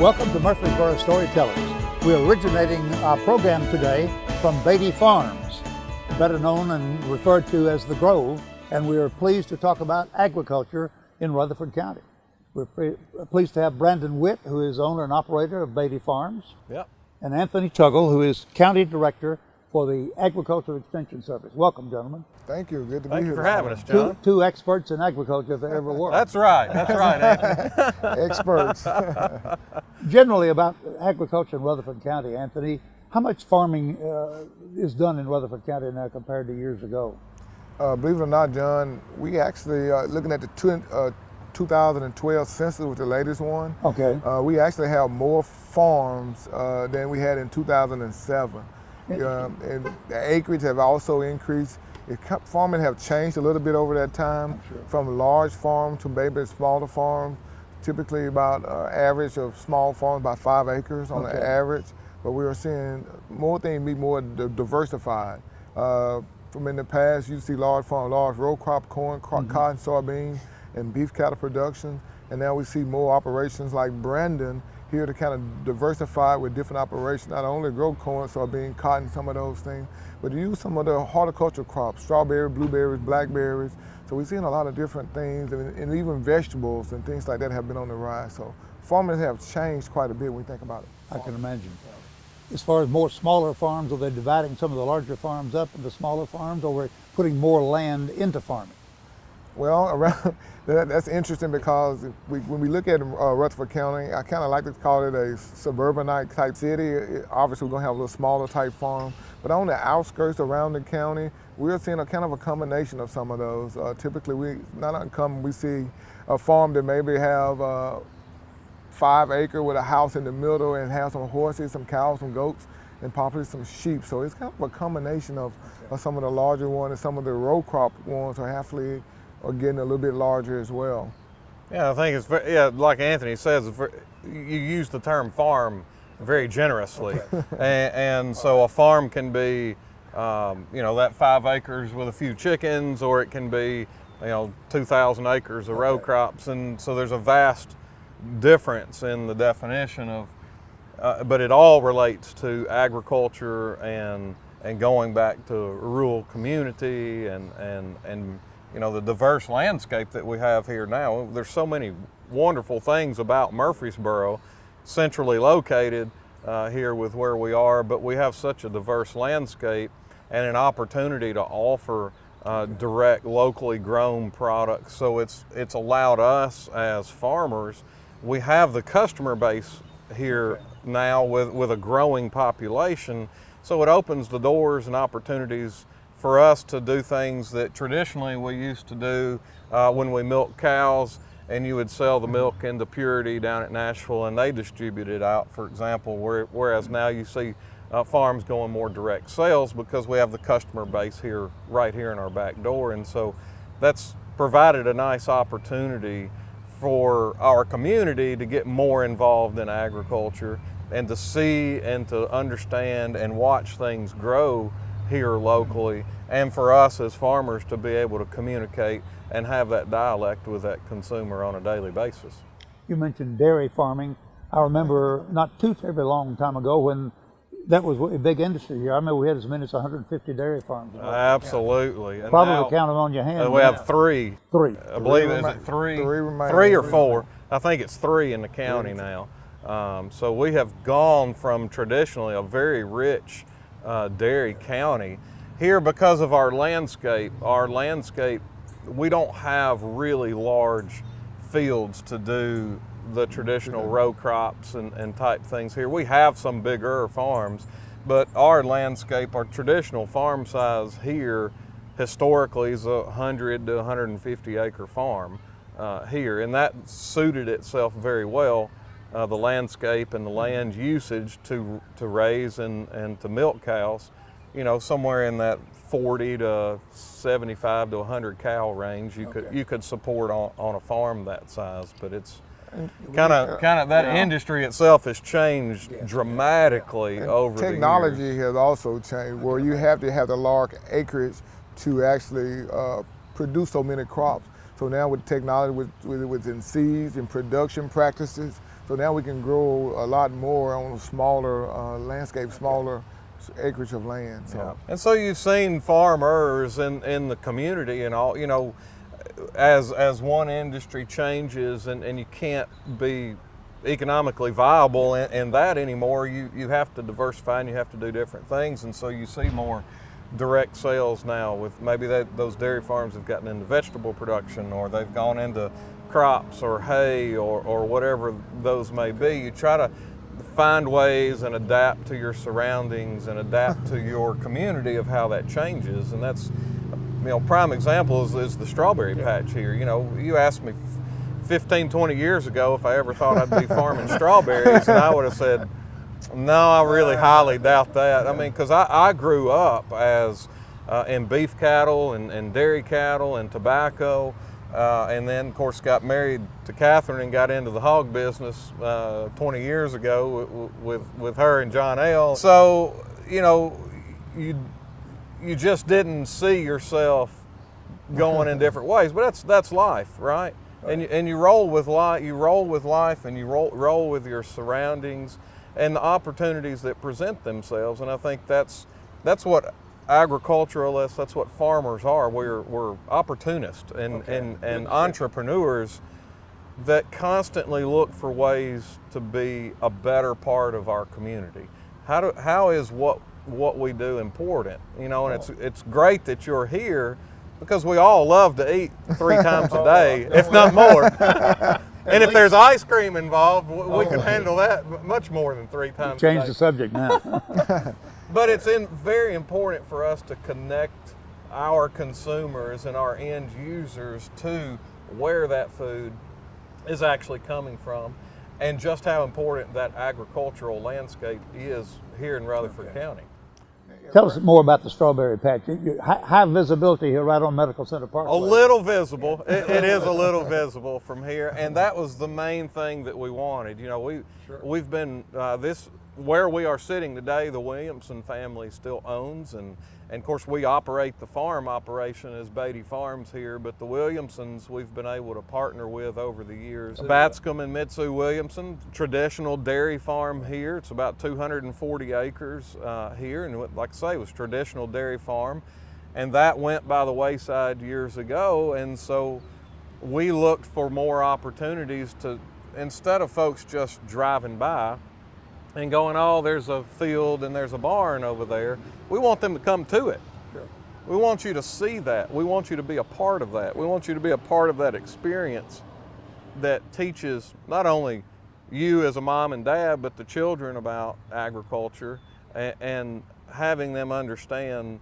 Welcome to Murfreesboro Storytellers. We're originating our program today from Batey Farms, better known and referred to as the Grove, and we are pleased to talk about agriculture in Rutherford County. We're pleased to have Brandon Whitt, who is owner and operator of Batey Farms, Yep. and Anthony Tuggle, who is County Director for the Agricultural Extension Service. Welcome, gentlemen. Thank you. Good to be Thank here. you for having us, John. Two experts in agriculture if there ever were. That's right, Anthony. Experts. Generally about agriculture in Rutherford County, Anthony, how much farming is done in Rutherford County now compared to years ago? Believe it or not, John, we actually, looking at the 2012 census, was the latest one. Okay. We actually have more farms than we had in 2007. And the acreage have also increased. Farming have changed a little bit over that time, from large farm to maybe smaller farm. Typically about average of small farms, about 5 acres on the average. But we are seeing more things be more diversified. From in the past, you see large farm, large row crop, corn, cotton, soybean, and beef cattle production. And now we see more operations like Brandon here to kind of diversify with different operations, not only grow corn, soybean, cotton, some of those things, but to use some of the horticultural crops, strawberry, blueberries, blackberries. So we're seeing a lot of different things, and even vegetables and things like that have been on the rise. So farmers have changed quite a bit when we think about it. I can imagine. As far as more smaller farms, are they dividing some of the larger farms up into smaller farms, or we're putting more land into farming? Well, around that's interesting because when we look at Rutherford County, I kind of like to call it a suburbanite type city. Obviously, we're going to have a little smaller type farm, but on the outskirts around the county, we're seeing a kind of a combination of some of those. Typically, not uncommon, we see a farm that maybe have 5 acre with a house in the middle and have some horses, some cows, some goats, and possibly some sheep. So it's kind of a combination of some of the larger ones, and some of the row crop ones are getting a little bit larger as well. Yeah, I think it's very, like Anthony says, you use the term farm very generously. and so a farm can be, that 5 acres with a few chickens, or it can be, 2,000 acres of row crops. And so there's a vast difference in the definition of, but it all relates to agriculture and going back to a rural community and the diverse landscape that we have here now. There's so many wonderful things about Murfreesboro, centrally located here with where we are, but we have such a diverse landscape and an opportunity to offer direct, locally grown products. So it's allowed us as farmers, we have the customer base here now with a growing population, so it opens the doors and opportunities for us to do things that traditionally we used to do when we milked cows, and you would sell the milk into Purity down at Nashville and they distribute it out, for example, whereas now you see farms going more direct sales because we have the customer base right here in our back door. And so that's provided a nice opportunity for our community to get more involved in agriculture and to see and to understand and watch things grow here locally, and for us as farmers to be able to communicate and have that dialect with that consumer on a daily basis. You mentioned dairy farming. I remember not too terribly long time ago when that was a big industry here. I remember we had as many as 150 dairy farms. Absolutely. And probably now, count them on your hand. we have 3. 3. I believe, is it 3? 3 or 4. I think it's 3 in the county now. So we have gone from traditionally a very rich dairy county here because of our landscape. We don't have really large fields to do the traditional row crops and type things here. We have some bigger farms, but our landscape, our traditional farm size here historically is a 100 to 150 acre farm here, and that suited itself very well, the landscape and the land usage to raise and to milk cows, somewhere in that 40 to 75 to 100 cow range you could support on a farm that size. But it's kind of that industry itself has changed dramatically over the years. Technology has also changed, where you have to have the large acreage to actually produce so many crops. So now with technology, within seeds and production practices, So now we can grow a lot more on a smaller landscape, smaller acreage of land. So. Yeah. And so you've seen farmers in the community and all, you know, as one industry changes and you can't be economically viable in that anymore, you have to diversify and you have to do different things. And so you see more direct sales now with maybe those dairy farms have gotten into vegetable production, or they've gone into crops or hay or whatever those may be. You try to find ways and adapt to your surroundings and adapt to your community of how that changes. And that's, you know, prime example is the strawberry patch here. You know, you asked me 15, 20 years ago if I ever thought I'd be farming strawberries, and I would have said, no, I really highly doubt that. I mean, because I grew up as in beef cattle and dairy cattle and tobacco, and then of course got married to Catherine and got into the hog business 20 years ago with her and John L. So, you know, you just didn't see yourself going in different ways, but that's life, right? And you roll with life. You roll with life, and you roll with your surroundings and the opportunities that present themselves. And I think that's what agriculturalists, that's what farmers are. We're opportunists and entrepreneurs that constantly look for ways to be a better part of our community. How is what we do important? You know, and it's great that you're here, because we all love to eat 3 times a day, if not more. And if there's ice cream involved, we can handle that much more than 3 times a day. Change the subject now. But it's very important for us to connect our consumers and our end users to where that food is actually coming from, and just how important that agricultural landscape is here in Rutherford County. Tell us more about the strawberry patch. High visibility here right on Medical Center Parkway. A little visible. It is a little visible from here, and that was the main thing that we wanted. You know, we've been where we are sitting today, the Williamson family still owns, and of course we operate the farm operation as Batey Farms here, but the Williamsons we've been able to partner with over the years. Batscombe and Mitsu Williamson, traditional dairy farm here. It's about 240 acres here, and like I say, it was traditional dairy farm, and that went by the wayside years ago. And so we looked for more opportunities to, instead of folks just driving by and going, oh, there's a field and there's a barn over there, we want them to come to it. Sure. We want you to see that. We want you to be a part of that. We want you to be a part of that experience that teaches not only you as a mom and dad, but the children about agriculture, and having them understand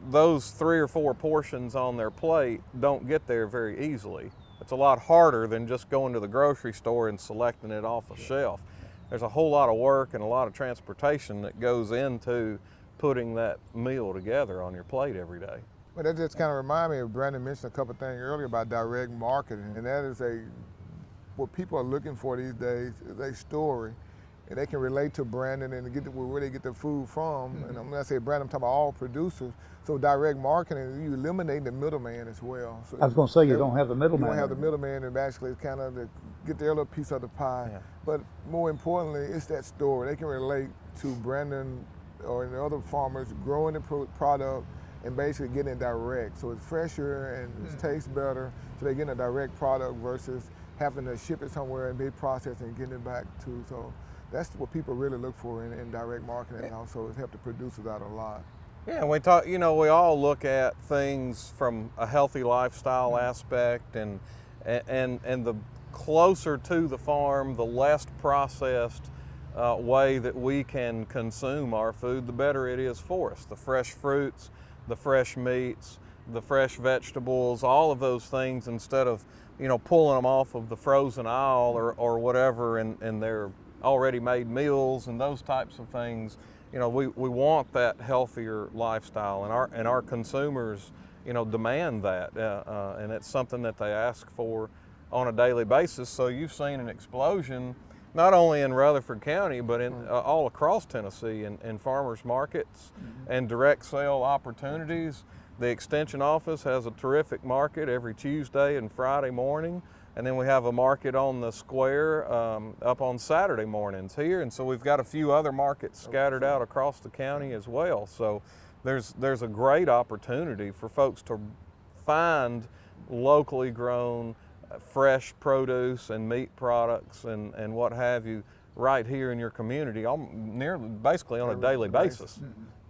those 3 or 4 portions on their plate don't get there very easily. It's a lot harder than just going to the grocery store and selecting it off a shelf. There's a whole lot of work and a lot of transportation that goes into putting that meal together on your plate every day. Well, that just kind of reminded me of, Brandon mentioned a couple of things earlier about direct marketing, and that is what people are looking for these days is a story, and they can relate to Brandon and get where they get their food from. Mm-hmm. And when I say Brandon, I'm talking about all producers. So direct marketing, you eliminate the middleman as well. So I was going to say, you don't have the middleman. You don't have the middleman, and actually kind of get their little piece of the pie. Yeah. But more importantly, it's that story. They can relate to Brandon or the other farmers growing the product and basically getting it direct. So it's fresher and it tastes better. So they're getting a direct product versus having to ship it somewhere and be processed and getting it back to. So that's what people really look for in direct marketing, and also it's helped the producers out a lot. Yeah, we talk. You know, we all look at things from a healthy lifestyle aspect, and the closer to the farm, the less processed way that we can consume our food, the better it is for us. The fresh fruits, the fresh meats, the fresh vegetables, all of those things, instead of, you know, pulling them off of the frozen aisle or whatever, and they're already made meals and those types of things. You know, we want that healthier lifestyle, and our consumers, you know, demand that, and it's something that they ask for on a daily basis. So you've seen an explosion, not only in Rutherford County, but in all across Tennessee, in farmers markets and direct sale opportunities. The Extension office has a terrific market every Tuesday and Friday morning. And then we have a market on the square up on Saturday mornings here. And so we've got a few other markets scattered out across the county as well. So there's a great opportunity for folks to find locally grown fresh produce and meat products and what have you right here in your community, basically on a daily basis.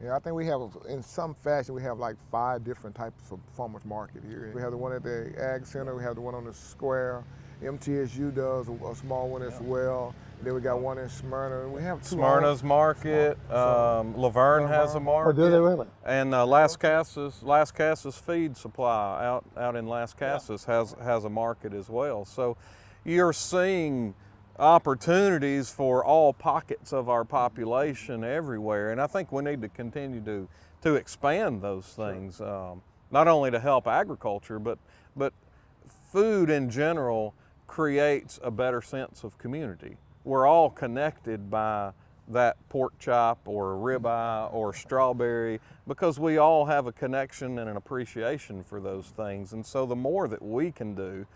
Yeah, I think we have, in some fashion, we have like 5 different types of farmers market here. We have the one at the Ag Center, we have the one on the square, MTSU does a small one as well. And then we got one in Smyrna, and we have 2 Smyrna's market, Laverne has a market. Oh, do they really? And Las Casas Feed Supply out in Las Casas has a market as well. So you're seeing opportunities for all pockets of our population everywhere, and I think we need to continue to expand those things, not only to help agriculture, but food in general creates a better sense of community. We're all connected by that pork chop or ribeye or strawberry because we all have a connection and an appreciation for those things, and so the more that we can do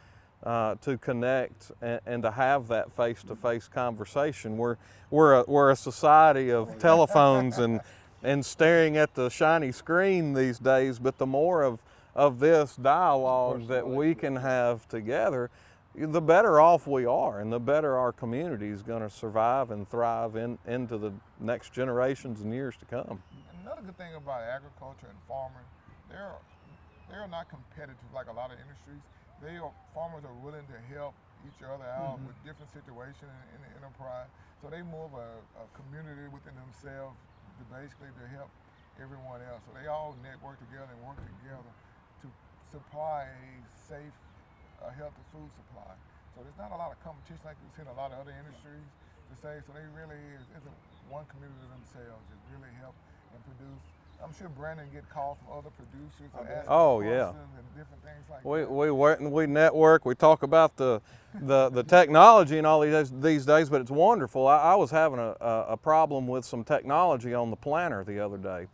to connect and to have that face-to-face conversation. We're a society of telephones and staring at the shiny screen these days, but the more of this dialogue that we can have together, the better off we are and the better our community is going to survive and thrive into the next generations and years to come. Another good thing about agriculture and farming, they're not competitive like a lot of industries. Farmers are willing to help each other out with different situations in the enterprise. So they more of a community within themselves to basically to help everyone else. So they all network together and work together to supply a safe, healthy food supply. So there's not a lot of competition like we see in a lot of other industries to say. So they really is one community themselves. It really help and produce. I'm sure Brandon get calls from other producers and ask questions and different things like that. We network, we talk about the technology and all these days, but it's wonderful. I was having a problem with some technology on the planter the other day.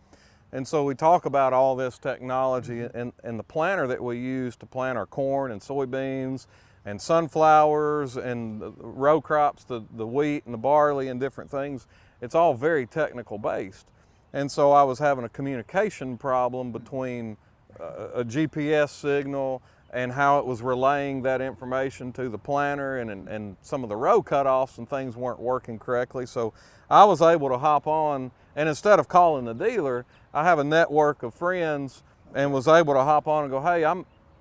And so we talk about all this technology and the planter that we use to plant our corn and soybeans and sunflowers and row crops, the wheat and the barley and different things. It's all very technical based. And so I was having a communication problem between a GPS signal and how it was relaying that information to the planter, and some of the row cutoffs and things weren't working correctly. So I was able to hop on, and instead of calling the dealer, I have a network of friends and was able to hop on and go, hey,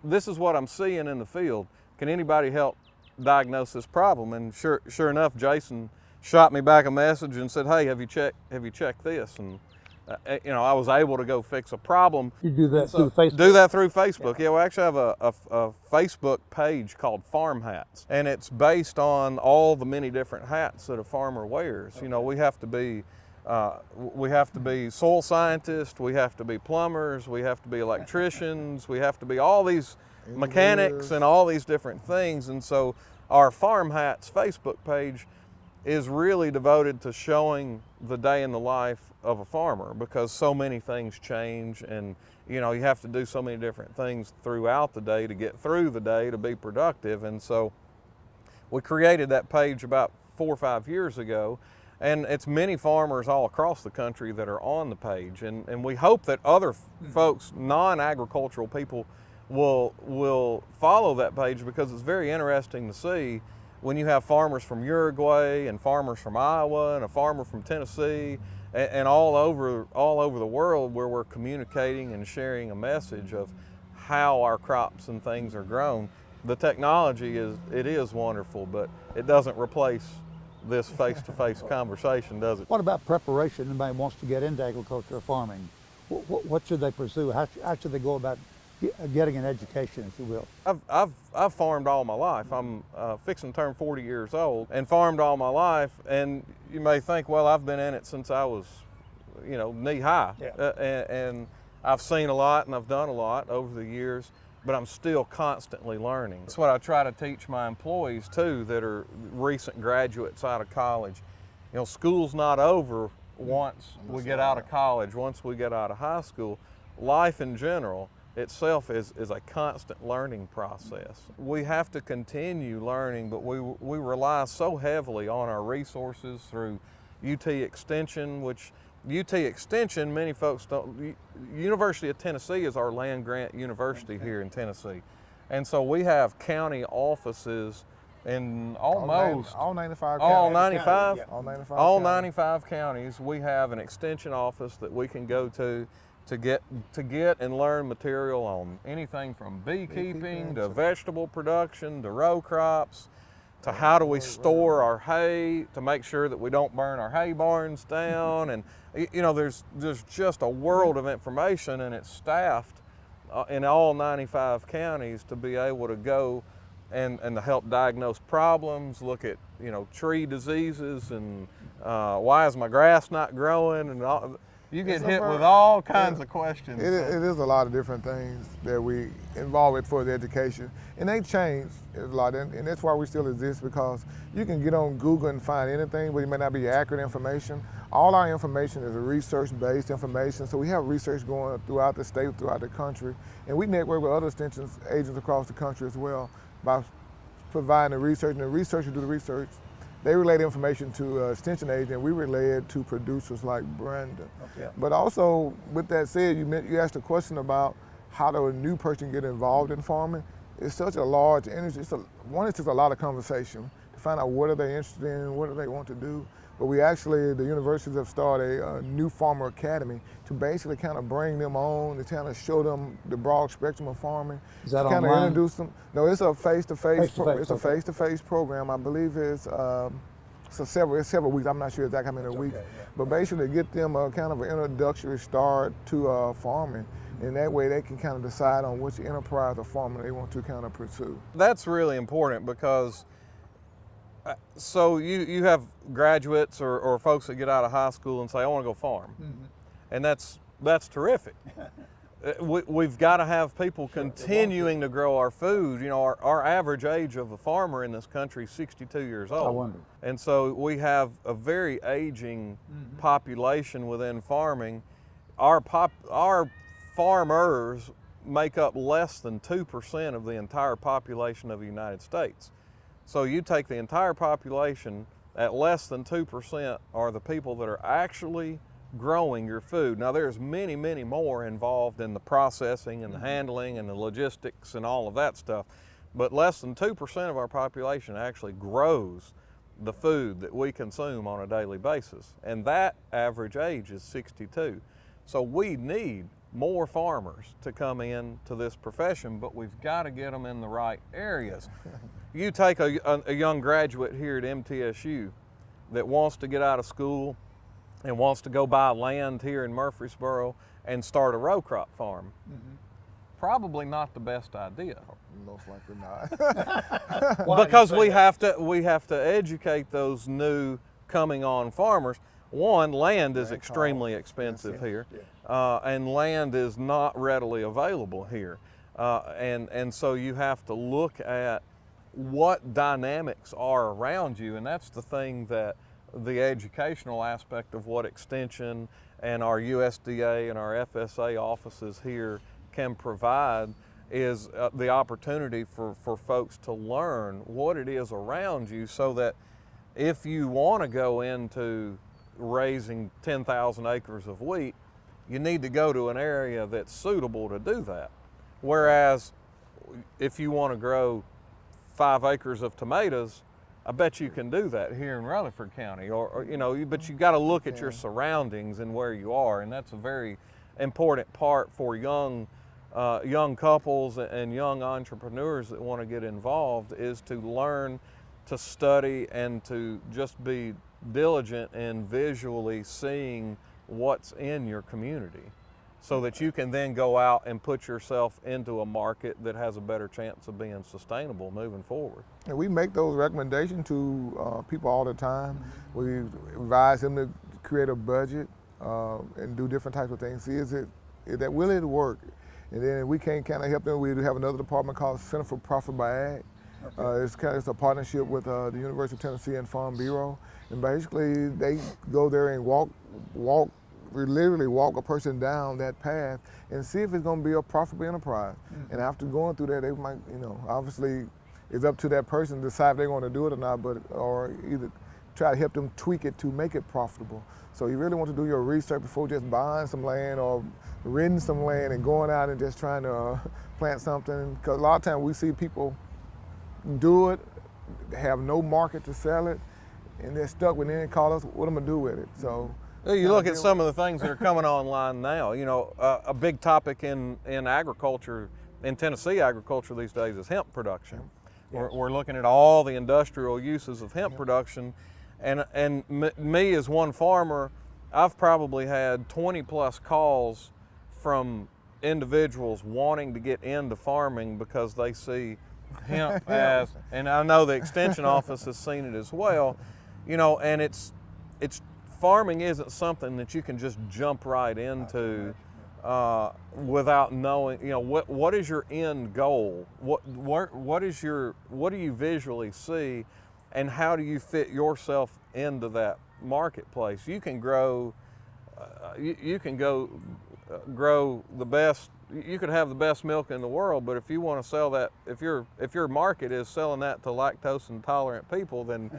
this is what I'm seeing in the field. Can anybody help diagnose this problem? And sure enough, Jason shot me back a message and said, hey, have you checked this? And I was able to go fix a problem. You do that through Facebook? Do that through Facebook. Yeah, we actually have a Facebook page called Farm Hats, and it's based on all the many different hats that a farmer wears. Okay. We have to be soil scientists, we have to be plumbers, we have to be electricians, we have to be all these mechanics and all these different things. And so our Farm Hats Facebook page is really devoted to showing the day in the life of a farmer, because so many things change, and you have to do so many different things throughout the day to get through the day to be productive. And so we created that page about 4 or 5 years ago, and it's many farmers all across the country that are on the page, and we hope that other folks, non-agricultural people, will follow that page, because it's very interesting to see when you have farmers from Uruguay and farmers from Iowa and a farmer from Tennessee and all over the world, where we're communicating and sharing a message of how our crops and things are grown. The technology is wonderful, but it doesn't replace this face-to-face conversation, does it? What about preparation? Anybody wants to get into agriculture or farming, what should they pursue? How should they go about getting an education, if you will? I've farmed all my life. I'm fixing to turn 40 years old and farmed all my life. And you may think, well, I've been in it since I was, knee high. Yeah. And I've seen a lot and I've done a lot over the years, but I'm still constantly learning. That's what I try to teach my employees too, that are recent graduates out of college. School's not over once we get out of college, once we get out of high school. life in general itself is a constant learning process. We have to continue learning, but we rely so heavily on our resources through UT Extension, which UT Extension, many folks don't, University of Tennessee is our land grant university here in Tennessee. And so we have county offices in almost all 95 all counties. 95, All 95 all counties. 95 counties. We have an extension office that we can go to get and learn material on anything from beekeeping to vegetable production to row crops to how do we store our hay to make sure that we don't burn our hay barns down. And you know, there's just a world of information, and it's staffed in all 95 counties to be able to go and to help diagnose problems, look at, you know, tree diseases and why is my grass not growing, and all. You get hit with all kinds of questions. It is a lot of different things that we involve with for the education, and they change a lot, and that's why we still exist, because you can get on Google and find anything, but it may not be accurate information. All our information is research-based information, so we have research going throughout the state, throughout the country, and we network with other extension agents across the country as well by providing the research, and the researchers do the research. They relay the information to extension agent, and we relay it to producers like Brandon. Okay. But also, with that said, you asked a question about how do a new person get involved in farming. It's such a large industry. It's just a lot of conversation to find out what are they interested in, what do they want to do. But we actually, the universities have started a new farmer academy to basically kind of bring them on, to kind of show them the broad spectrum of farming. Is that to kind online? of introduce them. No, it's a face-to-face. It's a Okay. face-to-face program. I believe it's several weeks. I'm not sure exactly how many weeks. Okay, yeah. But basically get them a kind of an introductory start to farming. And that way they can kind of decide on which enterprise or farming they want to kind of pursue. That's really important, because so you have graduates or folks that get out of high school and say, I want to go farm. And that's terrific. We've got to have people continuing to grow our food. You know, our average age of a farmer in this country is 62 years old. I wonder. And so we have a very aging population within farming. Our farmers make up less than 2% of the entire population of the United States. So you take the entire population, at less than 2% are the people that are actually growing your food. Now there's many, many more involved in the processing and the handling and the logistics and all of that stuff, but less than 2% of our population actually grows the food that we consume on a daily basis, and that average age is 62. So we need more farmers to come into this profession, but we've got to get them in the right areas. You take a young graduate here at MTSU that wants to get out of school and wants to go buy land here in Murfreesboro and start a row crop farm. Probably not the best idea. Most likely not. Because we have to educate those new coming on farmers. One, land is extremely expensive here, and land is not readily available here. And so you have to look at what dynamics are around you, and that's the thing that the educational aspect of what Extension and our USDA and our FSA offices here can provide is the opportunity for folks to learn what it is around you, so that if you want to go into raising 10,000 acres of wheat, you need to go to an area that's suitable to do that. Whereas if you want to grow 5 acres of tomatoes, I bet you can do that here in Rutherford County, or you know, but you got to look at your surroundings and where you are, and that's a very important part for young couples and young entrepreneurs that want to get involved, is to learn to study and to just be diligent in visually seeing what's in your community, so that you can then go out and put yourself into a market that has a better chance of being sustainable moving forward. And we make those recommendations to people all the time. We advise them to create a budget and do different types of things. See, is that will it work? And then we can kind of help them. We have another department called Center for Profit by Ag. It's a partnership with the University of Tennessee and Farm Bureau. And basically they go there and walk we literally walk a person down that path and see if it's going to be a profitable enterprise. And after going through that, they might, obviously it's up to that person to decide if they're going to do it or not, or either try to help them tweak it to make it profitable. So you really want to do your research before just buying some land or renting some land and going out and just trying to plant something. Because a lot of times we see people do it, have no market to sell it, and they're stuck with it and call us, what am I going to do with it? So you look at some of the things that are coming online now. A big topic in agriculture, in Tennessee agriculture these days, is hemp production. Yes. We're looking at all the industrial uses of hemp production. And me as one farmer, I've probably had 20 plus calls from individuals wanting to get into farming because they see hemp as, and I know the extension office has seen it as well, and it's farming isn't something that you can just jump right into without knowing, what is your end goal? What do you visually see? And how do you fit yourself into that marketplace? You can grow, grow the best. You could have the best milk in the world, but if you want to sell that, if your market is selling that to lactose intolerant people, then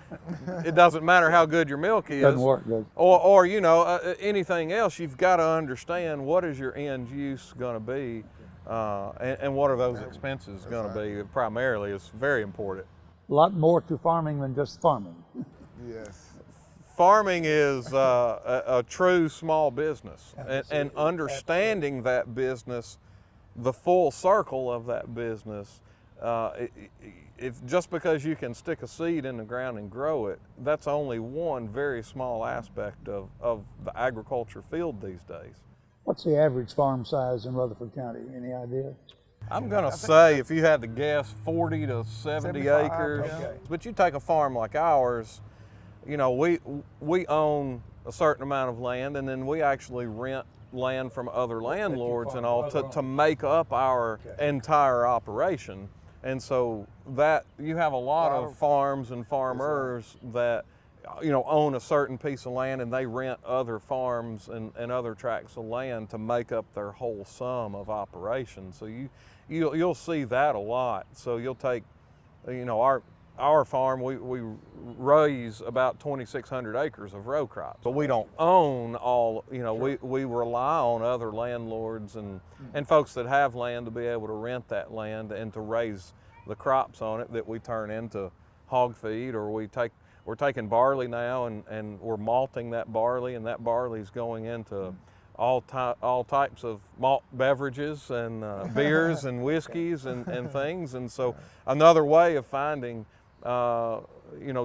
it doesn't matter how good your milk is. Doesn't work good. Or anything else. You've got to understand what is your end use going to be, and what are those expenses going to be. Primarily, it's very important. A lot more to farming than just farming. Yes. Farming is a true small business, and understanding that business, the full circle of that business, if just because you can stick a seed in the ground and grow it, that's only one very small aspect of the agriculture field these days. What's the average farm size in Rutherford County? Any idea? I'm going to say, if you had to guess, 40 to 70 acres. Okay. But you take a farm like ours, we own a certain amount of land, and then we actually rent land from other landlords and all to make up our entire operation. And so that you have a lot of farms and farmers that own a certain piece of land, and they rent other farms and other tracts of land to make up their whole sum of operations. So you'll see that a lot. So you'll take, our farm, we raise about 2,600 acres of row crops, but we don't own all. We rely on other landlords and folks that have land to be able to rent that land and to raise the crops on it that we turn into hog feed, or we're taking barley now and we're malting that barley, and that barley is going into all types of malt beverages and beers and whiskeys and things. And so another way of finding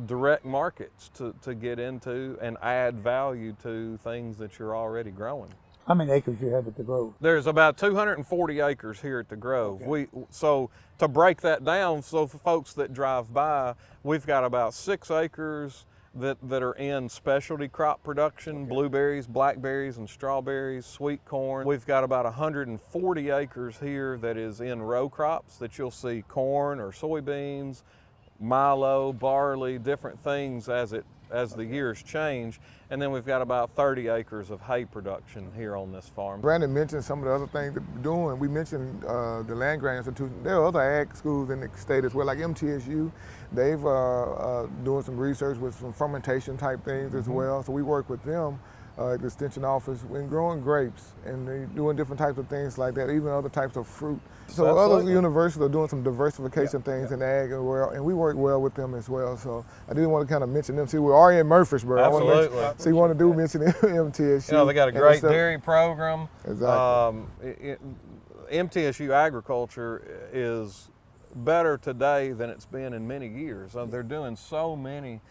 direct markets to get into and add value to things that you're already growing. How many acres do you have at the Grove? There's about 240 acres here at the Grove. Okay. So to break that down, so for folks that drive by, we've got about 6 acres that are in specialty crop production, blueberries, blackberries, and strawberries, sweet corn. We've got about 140 acres here that is in row crops that you'll see corn or soybeans, milo, barley, different things as the years change. And then we've got about 30 acres of hay production here on this farm. Brandon mentioned some of the other things that we're doing. We mentioned the land grant institution. There are other ag schools in the state as well, like MTSU. They've doing some research with some fermentation type things as well. So we work with them at the extension office in growing grapes, and they're doing different types of things like that, even other types of fruit. So Absolutely. Other universities are doing some diversification things in ag as well, and we work well with them as well. So I didn't want to kind of mention them. See, we're already in Murfreesboro. Absolutely. So you want to do mention MTSU. They got a great dairy program. Exactly. MTSU agriculture is better today than it's been in many years. They're doing so many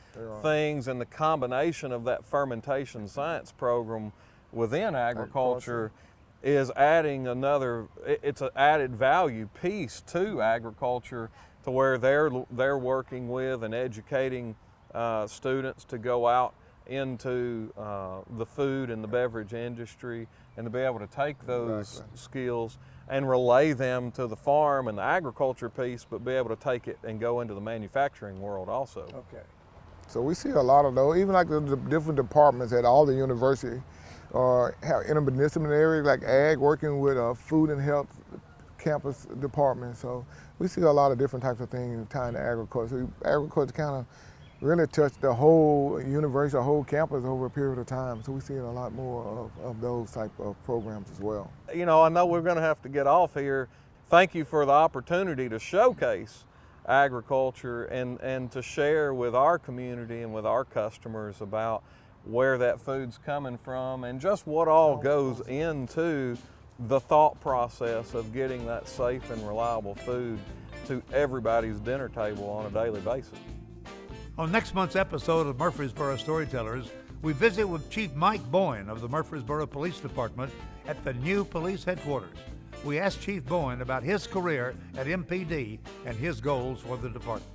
things, and the combination of that fermentation science program within agriculture is adding it's an added value piece to agriculture, to where they're working with and educating students to go out into the food and the beverage industry, and to be able to take those skills and relay them to the farm and the agriculture piece, but be able to take it and go into the manufacturing world also. Okay. So we see a lot of those, even like the different departments at all the university. or have interdisciplinary like ag working with food and health campus department. So we see a lot of different types of things tying to agriculture. Agriculture kind of really touched the whole university, the whole campus over a period of time. So we see a lot more of those type of programs as well. You know, I know we're going to have to get off here. Thank you for the opportunity to showcase agriculture and to share with our community and with our customers about where that food's coming from and just what all goes into the thought process of getting that safe and reliable food to everybody's dinner table on a daily basis. On next month's episode of Murfreesboro Storytellers, we visit with Chief Mike Boyne of the Murfreesboro Police Department at the new police headquarters. We asked Chief Boyne about his career at MPD and his goals for the department.